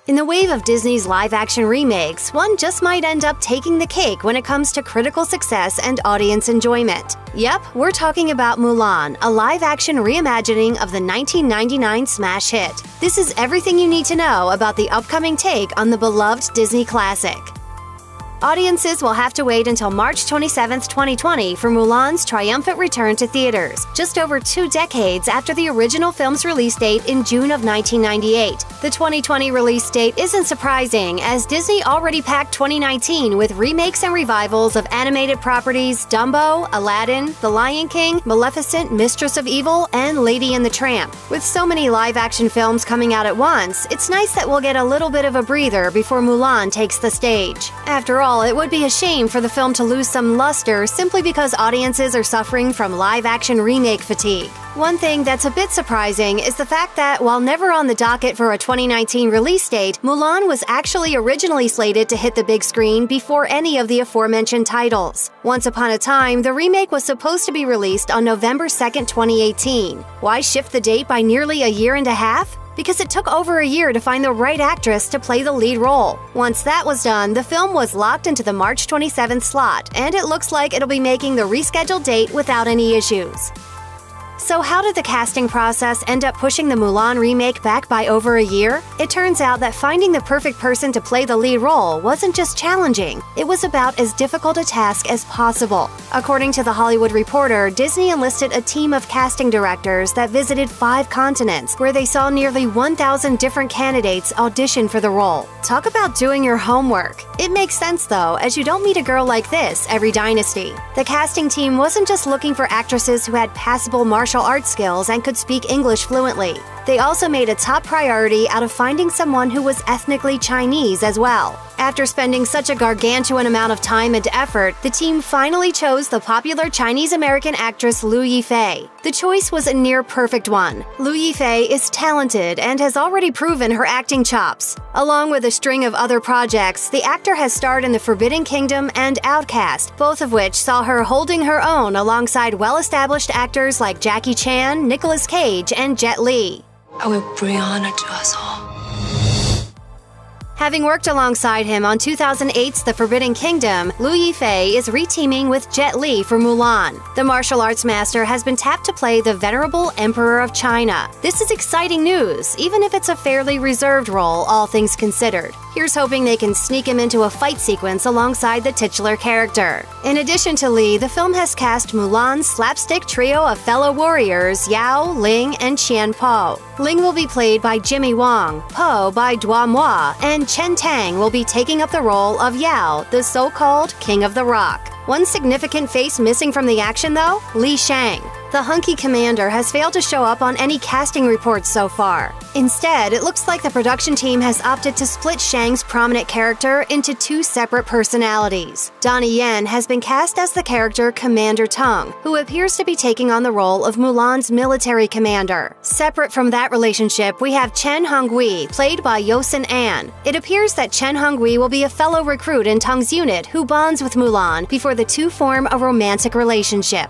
In the wave of Disney's live-action remakes, one just might end up taking the cake when it comes to critical success and audience enjoyment. Yep, we're talking about Mulan, a live-action reimagining of the 1999 smash hit. This is everything you need to know about the upcoming take on the beloved Disney classic. Audiences will have to wait until March 27, 2020 for Mulan's triumphant return to theaters, just over 2 decades after the original film's release date in June of 1998. The 2020 release date isn't surprising, as Disney already packed 2019 with remakes and revivals of animated properties Dumbo, Aladdin, The Lion King, Maleficent, Mistress of Evil, and Lady and the Tramp. With so many live-action films coming out at once, it's nice that we'll get a little bit of a breather before Mulan takes the stage. After all, it would be a shame for the film to lose some luster simply because audiences are suffering from live-action remake fatigue. One thing that's a bit surprising is the fact that, while never on the docket for a 2019 release date, Mulan was actually originally slated to hit the big screen before any of the aforementioned titles. Once upon a time, the remake was supposed to be released on November 2, 2018. Why shift the date by nearly a year and a half? Because it took over a year to find the right actress to play the lead role. Once that was done, the film was locked into the March 27th slot, and it looks like it'll be making the rescheduled date without any issues. So how did the casting process end up pushing the Mulan remake back by over a year? It turns out that finding the perfect person to play the lead role wasn't just challenging, it was about as difficult a task as possible. According to The Hollywood Reporter, Disney enlisted a team of casting directors that visited 5 continents, where they saw nearly 1,000 different candidates audition for the role. Talk about doing your homework. It makes sense though, as you don't meet a girl like this every dynasty. The casting team wasn't just looking for actresses who had passable martial arts skills and could speak English fluently. They also made a top priority out of finding someone who was ethnically Chinese as well. After spending such a gargantuan amount of time and effort, the team finally chose the popular Chinese-American actress Liu Yifei. The choice was a near-perfect one. Liu Yifei is talented and has already proven her acting chops. Along with a string of other projects, the actor has starred in The Forbidden Kingdom and Outcast, both of which saw her holding her own alongside well-established actors like Jackie Chan, Nicolas Cage, and Jet Li. I will bring honor to us all. Having worked alongside him on 2008's The Forbidden Kingdom, Liu Yifei is reteaming with Jet Li for Mulan. The martial arts master has been tapped to play the venerable Emperor of China. This is exciting news, even if it's a fairly reserved role, all things considered. Here's hoping they can sneak him into a fight sequence alongside the titular character. In addition to Li, the film has cast Mulan's slapstick trio of fellow warriors Yao, Ling, and Qian Po. Ling will be played by Jimmy Wong, Po by Dua Moi, and Chen Tang will be taking up the role of Yao, the so-called King of the Rock. One significant face missing from the action, though? Li Shang. The hunky commander has failed to show up on any casting reports so far. Instead, it looks like the production team has opted to split Shang's prominent character into 2 separate personalities. Donnie Yen has been cast as the character Commander Tung, who appears to be taking on the role of Mulan's military commander. Separate from that relationship, we have Chen Hongui, played by Yosin An. It appears that Chen Hongui will be a fellow recruit in Tung's unit who bonds with Mulan before the two form a romantic relationship.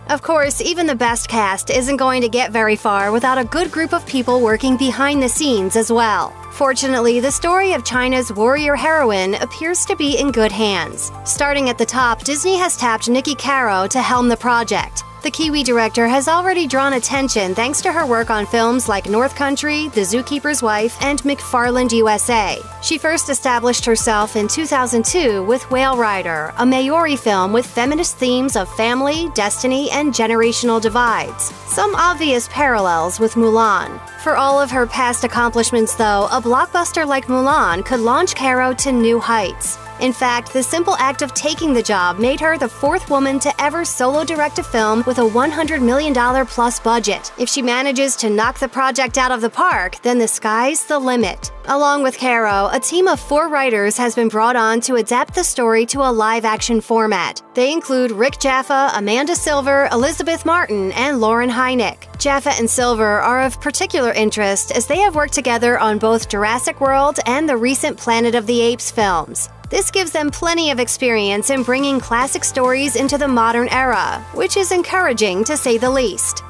Of course, even the best cast isn't going to get very far without a good group of people working behind the scenes as well. Fortunately, the story of China's warrior heroine appears to be in good hands. Starting at the top, Disney has tapped Nikki Caro to helm the project. The Kiwi director has already drawn attention thanks to her work on films like North Country, The Zookeeper's Wife, and McFarland USA. She first established herself in 2002 with Whale Rider, a Maori film with feminist themes of family, destiny, and generational divides. Some obvious parallels with Mulan. For all of her past accomplishments, though, a blockbuster like Mulan could launch Caro to new heights. In fact, the simple act of taking the job made her the 4th woman to ever solo direct a film with a $100 million plus budget. If she manages to knock the project out of the park, then the sky's the limit. Along with Caro, a team of 4 writers has been brought on to adapt the story to a live-action format. They include Rick Jaffa, Amanda Silver, Elizabeth Martin, and Lauren Hynek. Jaffa and Silver are of particular interest as they have worked together on both Jurassic World and the recent Planet of the Apes films. This gives them plenty of experience in bringing classic stories into the modern era, which is encouraging to say the least.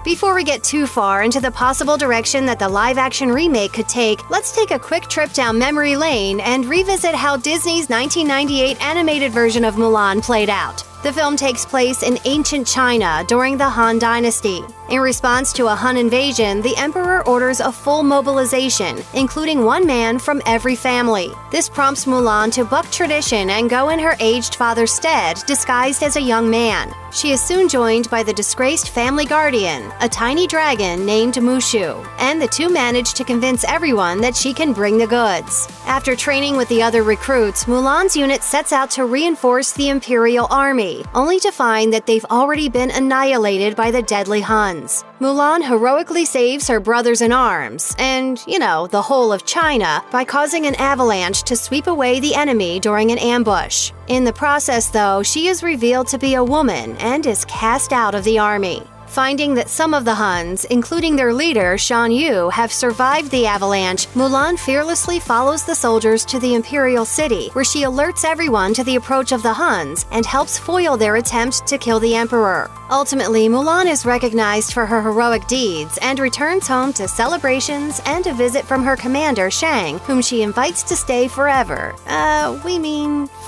Before we get too far into the possible direction that the live-action remake could take, let's take a quick trip down memory lane and revisit how Disney's 1998 animated version of Mulan played out. The film takes place in ancient China during the Han Dynasty. In response to a Han invasion, the emperor orders a full mobilization, including one man from every family. This prompts Mulan to buck tradition and go in her aged father's stead, disguised as a young man. She is soon joined by the disgraced family guardian, a tiny dragon named Mushu, and the two manage to convince everyone that she can bring the goods. After training with the other recruits, Mulan's unit sets out to reinforce the Imperial Army, only to find that they've already been annihilated by the deadly Huns. Mulan heroically saves her brothers-in-arms and, the whole of China by causing an avalanche to sweep away the enemy during an ambush. In the process, though, she is revealed to be a woman and is cast out of the army. Finding that some of the Huns, including their leader, Shan Yu, have survived the avalanche, Mulan fearlessly follows the soldiers to the Imperial City, where she alerts everyone to the approach of the Huns and helps foil their attempt to kill the Emperor. Ultimately, Mulan is recognized for her heroic deeds and returns home to celebrations and a visit from her commander, Shang, whom she invites to stay forever.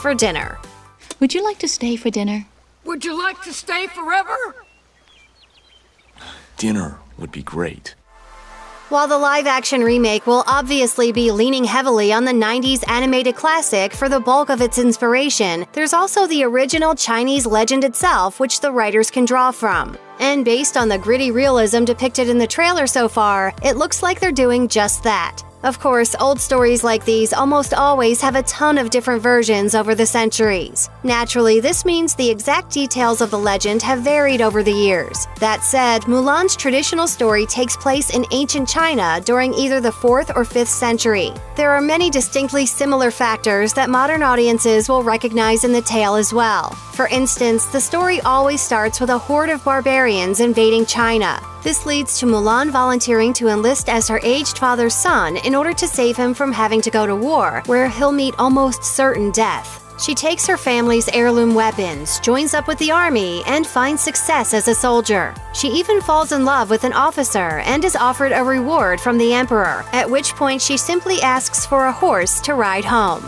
For dinner. Would you like to stay for dinner? Would you like to stay forever? Dinner would be great. While the live-action remake will obviously be leaning heavily on the 90s animated classic for the bulk of its inspiration, there's also the original Chinese legend itself which the writers can draw from. And based on the gritty realism depicted in the trailer so far, it looks like they're doing just that. Of course, old stories like these almost always have a ton of different versions over the centuries. Naturally, this means the exact details of the legend have varied over the years. That said, Mulan's traditional story takes place in ancient China during either the 4th or 5th century. There are many distinctly similar factors that modern audiences will recognize in the tale as well. For instance, the story always starts with a horde of barbarians invading China. This leads to Mulan volunteering to enlist as her aged father's son in order to save him from having to go to war, where he'll meet almost certain death. She takes her family's heirloom weapons, joins up with the army, and finds success as a soldier. She even falls in love with an officer and is offered a reward from the emperor, at which point she simply asks for a horse to ride home.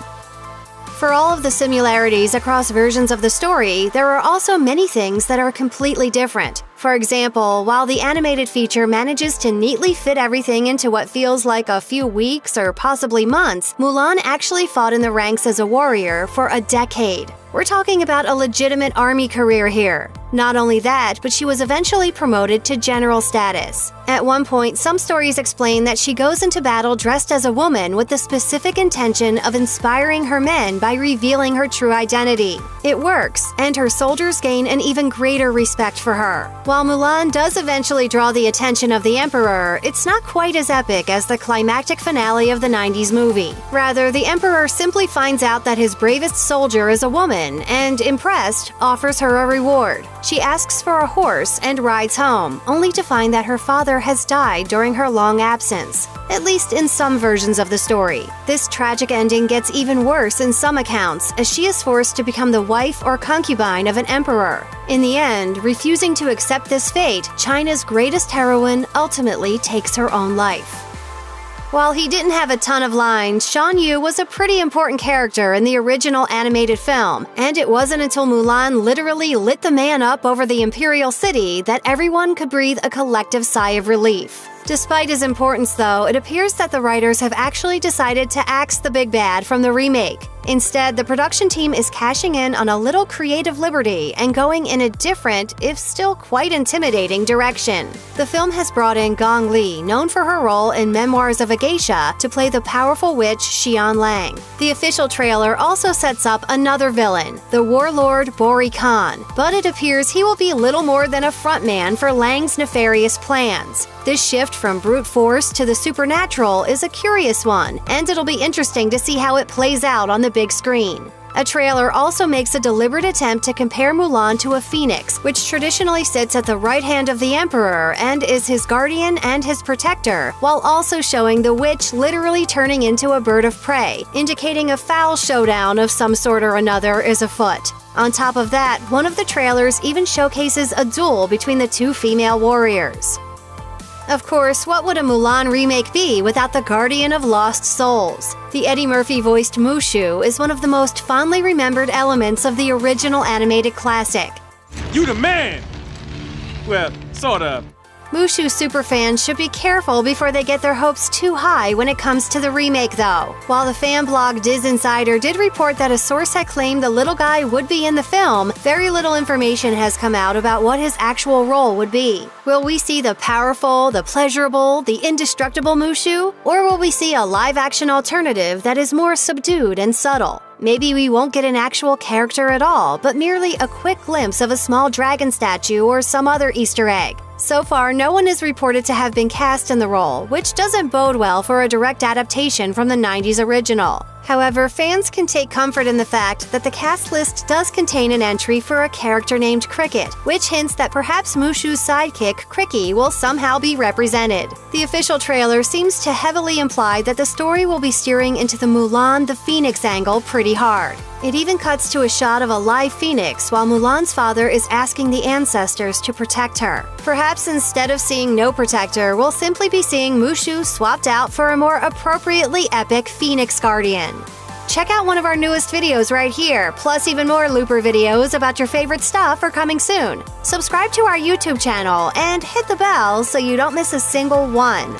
For all of the similarities across versions of the story, there are also many things that are completely different. For example, while the animated feature manages to neatly fit everything into what feels like a few weeks or possibly months, Mulan actually fought in the ranks as a warrior for a decade. We're talking about a legitimate army career here. Not only that, but she was eventually promoted to general status. At one point, some stories explain that she goes into battle dressed as a woman with the specific intention of inspiring her men by revealing her true identity. It works, and her soldiers gain an even greater respect for her. While Mulan does eventually draw the attention of the Emperor, it's not quite as epic as the climactic finale of the 90s movie. Rather, the Emperor simply finds out that his bravest soldier is a woman and, impressed, offers her a reward. She asks for a horse and rides home, only to find that her father has died during her long absence, at least in some versions of the story. This tragic ending gets even worse in some accounts, as she is forced to become the wife or concubine of an emperor. In the end, refusing to accept this fate, China's greatest heroine ultimately takes her own life. While he didn't have a ton of lines, Shan Yu was a pretty important character in the original animated film, and it wasn't until Mulan literally lit the man up over the Imperial City that everyone could breathe a collective sigh of relief. Despite his importance, though, it appears that the writers have actually decided to axe the big bad from the remake. Instead, the production team is cashing in on a little creative liberty and going in a different, if still quite intimidating, direction. The film has brought in Gong Li, known for her role in Memoirs of a Geisha, to play the powerful witch Xian Lang. The official trailer also sets up another villain, the warlord Bori Khan, but it appears he will be little more than a frontman for Lang's nefarious plans. This shift from brute force to the supernatural is a curious one, and it'll be interesting to see how it plays out on the big screen. A trailer also makes a deliberate attempt to compare Mulan to a phoenix, which traditionally sits at the right hand of the emperor and is his guardian and his protector, while also showing the witch literally turning into a bird of prey, indicating a foul showdown of some sort or another is afoot. On top of that, one of the trailers even showcases a duel between the two female warriors. Of course, what would a Mulan remake be without the Guardian of Lost Souls? The Eddie Murphy-voiced Mushu is one of the most fondly remembered elements of the original animated classic. You the man! Well, sort of. Mushu superfans should be careful before they get their hopes too high when it comes to the remake, though. While the fan blog Diz Insider did report that a source had claimed the little guy would be in the film, very little information has come out about what his actual role would be. Will we see the powerful, the pleasurable, the indestructible Mushu? Or will we see a live-action alternative that is more subdued and subtle? Maybe we won't get an actual character at all, but merely a quick glimpse of a small dragon statue or some other Easter egg. So far, no one is reported to have been cast in the role, which doesn't bode well for a direct adaptation from the 90s original. However, fans can take comfort in the fact that the cast list does contain an entry for a character named Cricket, which hints that perhaps Mushu's sidekick, Cricky, will somehow be represented. The official trailer seems to heavily imply that the story will be steering into the Mulan the Phoenix angle pretty hard. It even cuts to a shot of a live phoenix while Mulan's father is asking the ancestors to protect her. Perhaps instead of seeing no protector, we'll simply be seeing Mushu swapped out for a more appropriately epic Phoenix Guardian. Check out one of our newest videos right here, plus even more Looper videos about your favorite stuff are coming soon. Subscribe to our YouTube channel and hit the bell so you don't miss a single one.